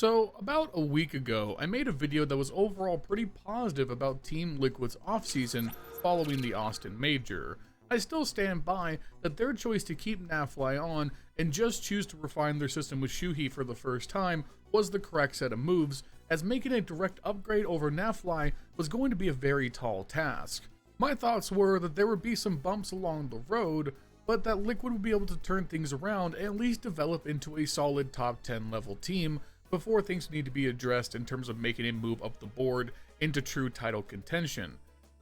So, about a week ago, I made a video that was overall pretty positive about Team Liquid's offseason following the Austin Major. I still stand by that their choice to keep Nafly on and just choose to refine their system with Shuhi for the first time was the correct set of moves, as making a direct upgrade over Nafly was going to be a very tall task. My thoughts were that there would be some bumps along the road, but that Liquid would be able to turn things around and at least develop into a solid top 10 level team before things need to be addressed in terms of making a move up the board into true title contention.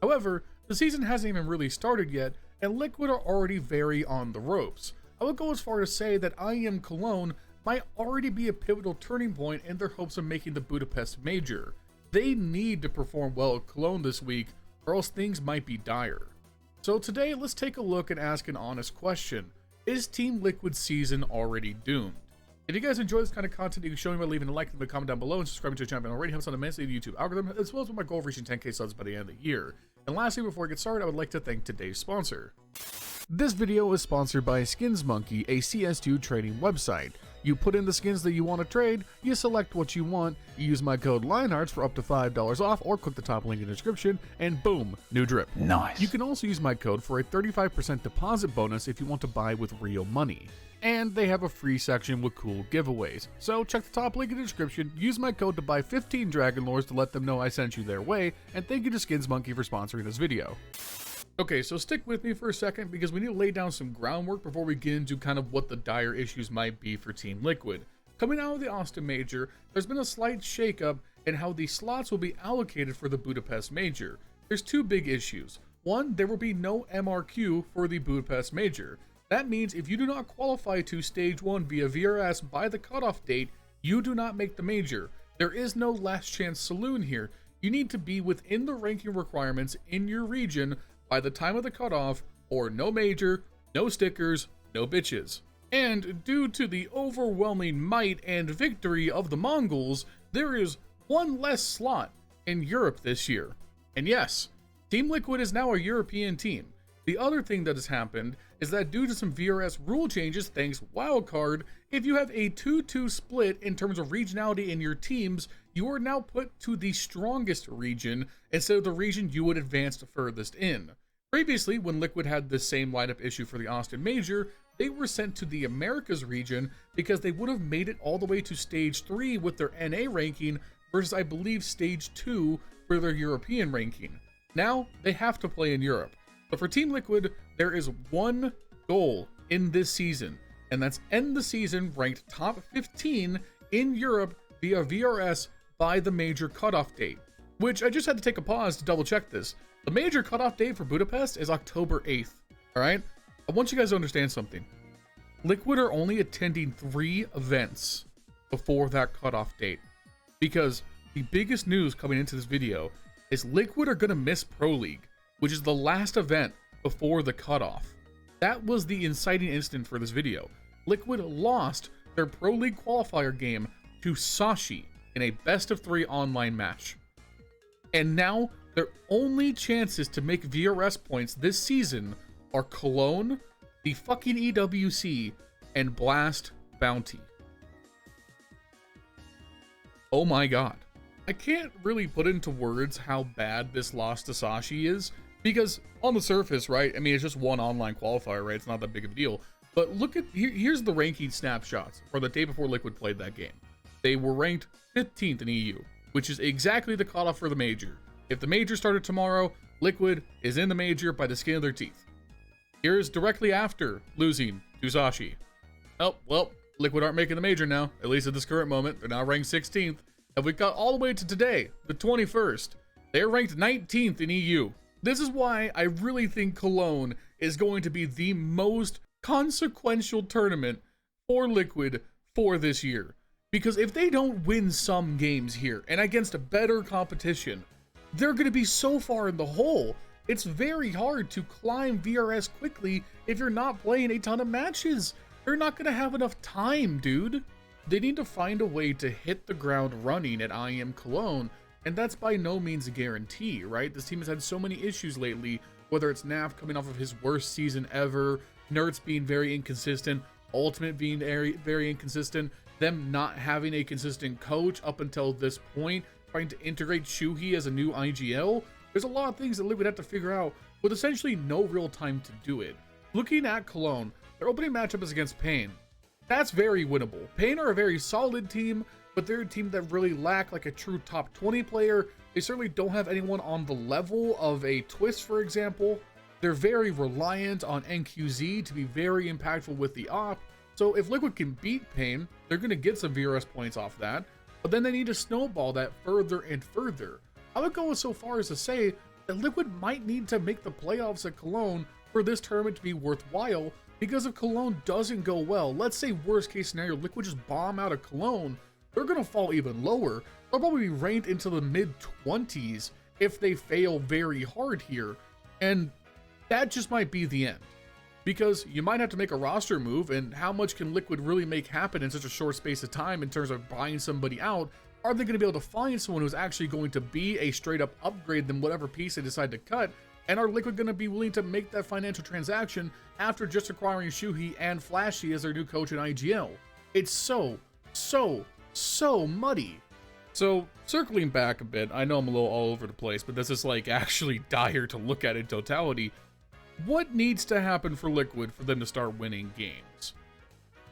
However, the season hasn't even really started yet, and Liquid are already very on the ropes. I would go as far as say that IEM Cologne might already be a pivotal turning point in their hopes of making the Budapest Major. They need to perform well at Cologne this week, or else things might be dire. So today, let's take a look and ask an honest question. Is Team Liquid's season already doomed? If you guys enjoy this kind of content, you can show me by leaving a like and a comment down below and subscribing to the channel. Already helps on immensely the YouTube algorithm, as well as with my goal of reaching 10k subs by the end of the year. And lastly, before I get started, I would like to thank today's sponsor. This video is sponsored by SkinsMonkey, a CS2 trading website. You put in the skins that you want to trade, you select what you want, you use my code LionHeartZ for up to $5 off, or click the top link in the description, and boom, new drip. Nice. You can also use my code for a 35% deposit bonus if you want to buy with real money. And they have a free section with cool giveaways. So check the top link in the description, use my code to buy 15 Dragon Lores to let them know I sent you their way, and thank you to SkinsMonkey for sponsoring this video. Okay, so stick with me for a second because we need to lay down some groundwork before we get into kind of what the dire issues might be for Team Liquid. Coming out of the Austin Major, there's been a slight shakeup in how the slots will be allocated for the Budapest Major. There's two big issues. One, there will be no MRQ for the Budapest Major. That means if you do not qualify to Stage 1 via VRS by the cutoff date, you do not make the Major. There is no last chance saloon here. You need to be within the ranking requirements in your region by the time of the cutoff, or no Major, no stickers, no bitches. And due to the overwhelming might and victory of the Mongols, there is one less slot in Europe this year. And yes, Team Liquid is now a European team. The other thing that has happened is that due to some VRS rule changes, thanks Wildcard, if you have a 2-2 split in terms of regionality in your teams, you are now put to the strongest region instead of the region you would advance furthest in. Previously, when Liquid had the same lineup issue for the Austin Major, they were sent to the Americas region because they would have made it all the way to Stage 3 with their NA ranking versus I believe Stage 2 for their European ranking. Now, they have to play in Europe. But for Team Liquid, there is one goal in this season, and that's end the season ranked top 15 in Europe via VRS by the Major cutoff date. Which I just had to take a pause to double check this. The Major cutoff date for Budapest is October 8th, alright? I want you guys to understand something. Liquid are only attending 3 events before that cutoff date. Because the biggest news coming into this video is Liquid are going to miss Pro League, which is the last event before the cutoff. That was the inciting incident for this video. Liquid lost their Pro League qualifier game to Sashi in a best-of-3 online match. And now, their only chances to make VRS points this season are Cologne, the fucking EWC, and Blast Bounty. Oh my god. I can't really put into words how bad this loss to Sashi is, because on the surface, right, I mean, it's just one online qualifier, right? It's not that big of a deal. But look at, here's the ranking snapshots for the day before Liquid played that game. They were ranked 15th in EU, which is exactly the cutoff for the Major. If the Major started tomorrow, Liquid is in the Major by the skin of their teeth. Here's directly after losing to Sashi. Oh, well, Liquid aren't making the Major now, at least at this current moment. They're now ranked 16th. And we got all the way to today, the 21st. They're ranked 19th in EU. This is why I really think Cologne is going to be the most consequential tournament for Liquid for this year. Because if they don't win some games here and against a better competition, they're going to be so far in the hole. It's very hard to climb VRS quickly if you're not playing a ton of matches. They're not going to have enough time, dude. They need to find a way to hit the ground running at IEM Cologne, and that's by no means a guarantee, right? This team has had so many issues lately, whether it's Nav coming off of his worst season ever, NertZ being very inconsistent, Ultimate being very, very inconsistent. them not having a consistent coach up until this point, trying to integrate Shuhei as a new IGL. There's a lot of things that Liquid have to figure out with essentially no real time to do it. Looking at Cologne, their opening matchup is against Pain. That's very winnable. Pain are a very solid team, but they're a team that really lack like a true top 20 player. They certainly don't have anyone on the level of a Twistzz, for example. They're very reliant on NQZ to be very impactful with the op. So if Liquid can beat Pain, they're going to get some VRS points off that, but then they need to snowball that further and further. I would go so far as to say that Liquid might need to make the playoffs at Cologne for this tournament to be worthwhile, because if Cologne doesn't go well, let's say worst case scenario, Liquid just bomb out of Cologne, they're going to fall even lower. They'll probably be ranked into the mid-20s if they fail very hard here, and that just might be the end. Because you might have to make a roster move, and how much can Liquid really make happen in such a short space of time in terms of buying somebody out? Are they going to be able to find someone who's actually going to be a straight up upgrade than whatever piece they decide to cut? And are Liquid going to be willing to make that financial transaction after just acquiring Shuhei and Flashy as their new coach in IGL? It's so muddy. So circling back a bit, I know I'm a little all over the place, but this is like actually dire to look at in totality. What needs to happen for Liquid for them to start winning games?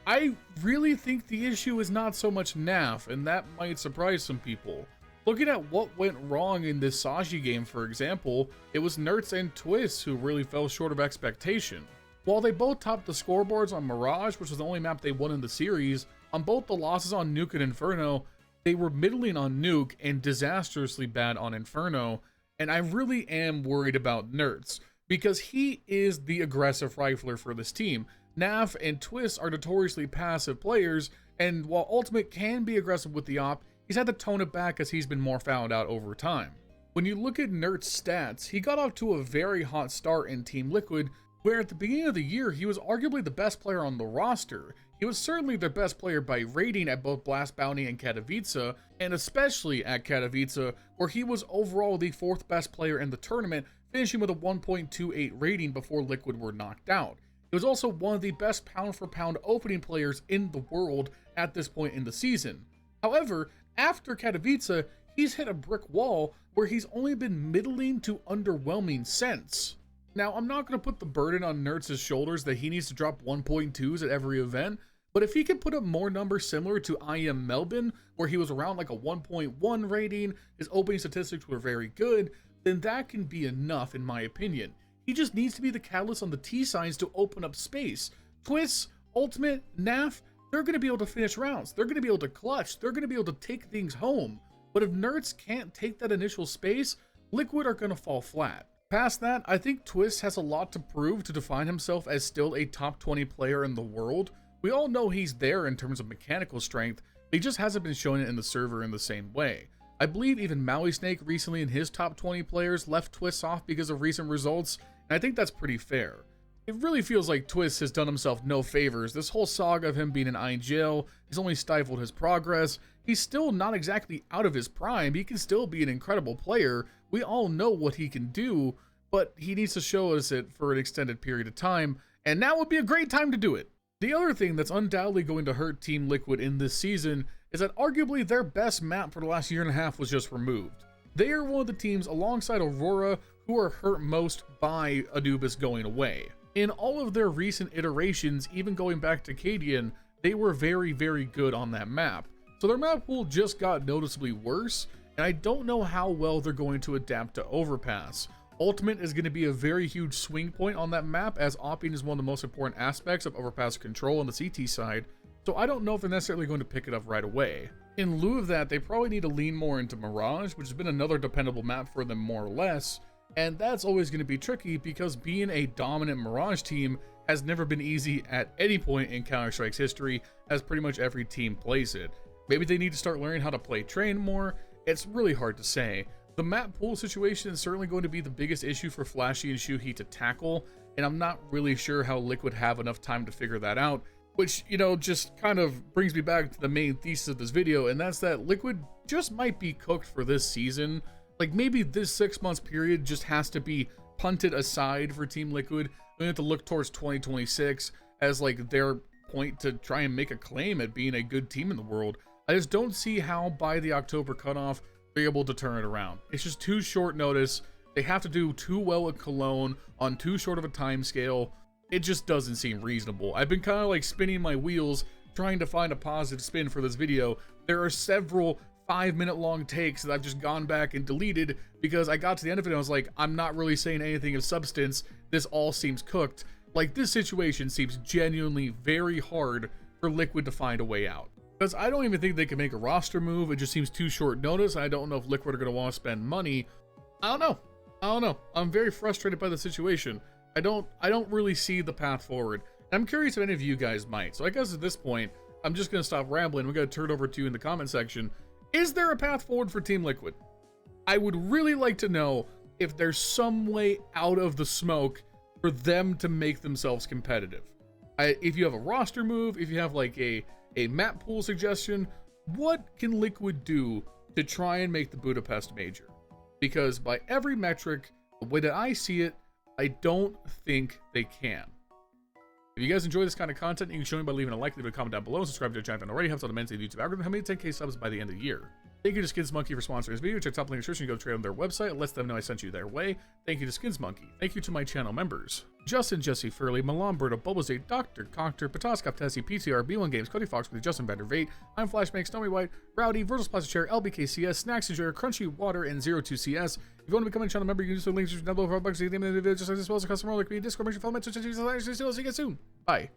I really think the issue is not so much NAF, and that might surprise some people. Looking at what went wrong in this Saji game, for example, it was NertZ and Twistzz who really fell short of expectation. While they both topped the scoreboards on Mirage, which was the only map they won in the series, on both the losses on Nuke and Inferno, they were middling on Nuke and disastrously bad on Inferno, and I really am worried about NertZ, because he is the aggressive rifler for this team. NAF and Twistzz are notoriously passive players, and while Ultimate can be aggressive with the op, he's had to tone it back as he's been more found out over time. When you look at NertZ's stats, he got off to a very hot start in Team Liquid, where at the beginning of the year, he was arguably the best player on the roster. He was certainly their best player by rating at both Blast Bounty and Katowice, and especially at Katowice, where he was overall the 4th best player in the tournament, finishing with a 1.28 rating before Liquid were knocked out. He was also one of the best pound-for-pound opening players in the world at this point in the season. However, after Katowice, he's hit a brick wall where he's only been middling to underwhelming since. Now, I'm not going to put the burden on NertZ's shoulders that he needs to drop 1.2s at every event, but if he can put up more numbers similar to IEM Melbourne, where he was around like a 1.1 rating, his opening statistics were very good, then that can be enough in my opinion. He just needs to be the catalyst on the T-signs to open up space. Twistzz, Ultimate, NAF, they're going to be able to finish rounds. They're going to be able to clutch. They're going to be able to take things home. But if NertZ can't take that initial space, Liquid are going to fall flat. Past that, I think Twistzz has a lot to prove to define himself as still a top 20 player in the world. We all know he's there in terms of mechanical strength, but he just hasn't been showing it in the server in the same way. I believe even Maui Snake recently in his top 20 players left Twistzz off because of recent results, and I think that's pretty fair. It really feels like Twistzz has done himself no favors. This whole saga of him being in IGL has only stifled his progress. He's still not exactly out of his prime. He can still be an incredible player. We all know what he can do, but he needs to show us it for an extended period of time, and now would be a great time to do it. The other thing that's undoubtedly going to hurt Team Liquid in this season is that arguably their best map for the last year and a half was just removed. They are one of the teams alongside Aurora who are hurt most by Anubis going away. In all of their recent iterations, even going back to Cadian, they were very, very good on that map. So their map pool just got noticeably worse, and I don't know how well they're going to adapt to Overpass. Ultimate is going to be a very huge swing point on that map, as opping is one of the most important aspects of Overpass control on the CT side, so I don't know if they're necessarily going to pick it up right away. In lieu of that, they probably need to lean more into Mirage, which has been another dependable map for them more or less, and that's always going to be tricky because being a dominant Mirage team has never been easy at any point in Counter-Strike's history, as pretty much every team plays it. Maybe they need to start learning how to play Train more. It's really hard to say. The map pool situation is certainly going to be the biggest issue for Flashy and Shuhei to tackle, and I'm not really sure how Liquid have enough time to figure that out, which, you know, just kind of brings me back to the main thesis of this video, and that's that Liquid just might be cooked for this season. Like, maybe this 6 months period just has to be punted aside for Team Liquid. We have to look towards 2026 as like their point to try and make a claim at being a good team in the world. I just don't see how by the October cutoff they're able to turn it around. It's just too short notice. They have to do too well at Cologne on too short of a time scale. It just doesn't seem reasonable. I've been kind of like spinning my wheels trying to find a positive spin for this video. There are several 5-minute long takes that I've just gone back and deleted because I got to the end of it and I was like, I'm not really saying anything of substance. This all seems cooked. Like, this situation seems genuinely very hard for Liquid to find a way out. Because I don't even think they can make a roster move. It just seems too short notice. I don't know if Liquid are going to want to spend money. I don't know. I'm very frustrated by the situation. I don't really see the path forward. I'm curious if any of you guys might. So I guess at this point, I'm just going to stop rambling. We're going to turn it over to you in the comment section. Is there a path forward for Team Liquid? I would really like to know if there's some way out of the smoke for them to make themselves competitive. If you have a roster move, if you have like a map pool suggestion, what can Liquid do to try and make the Budapest major? Because by every metric, the way that I see it, I don't think they can. If you guys enjoy this kind of content, you can show me by leaving a like, leave a comment down below, and subscribe to the channel if you haven't already. Helps out immensely the YouTube algorithm. How many 10K subs by the end of the year? Thank you to Skins Monkey for sponsoring this video. Check top link in the description. Go trade on their website. It lets them know I sent you their way. Thank you to Skins Monkey. Thank you to my channel members: Justin, Jesse Furley, Milan Berta, Bubblesj, Dr. Cocktor, Patatas Kaftesi, PTR, B1 Games, Cody Foxworthy, Justin Bender, Vegt, I'm Flashbang, Snowy White, Rowdy, Vergil'sPlasticChair, LBKcs, Snax Enjoyer, Crunchy Water, and zerotwocs. If you want to become a channel member, you can use the links down below for $5 at the end of the video, just like this, well as a customer like me, Discord, make sure you follow me, see you guys soon. Bye.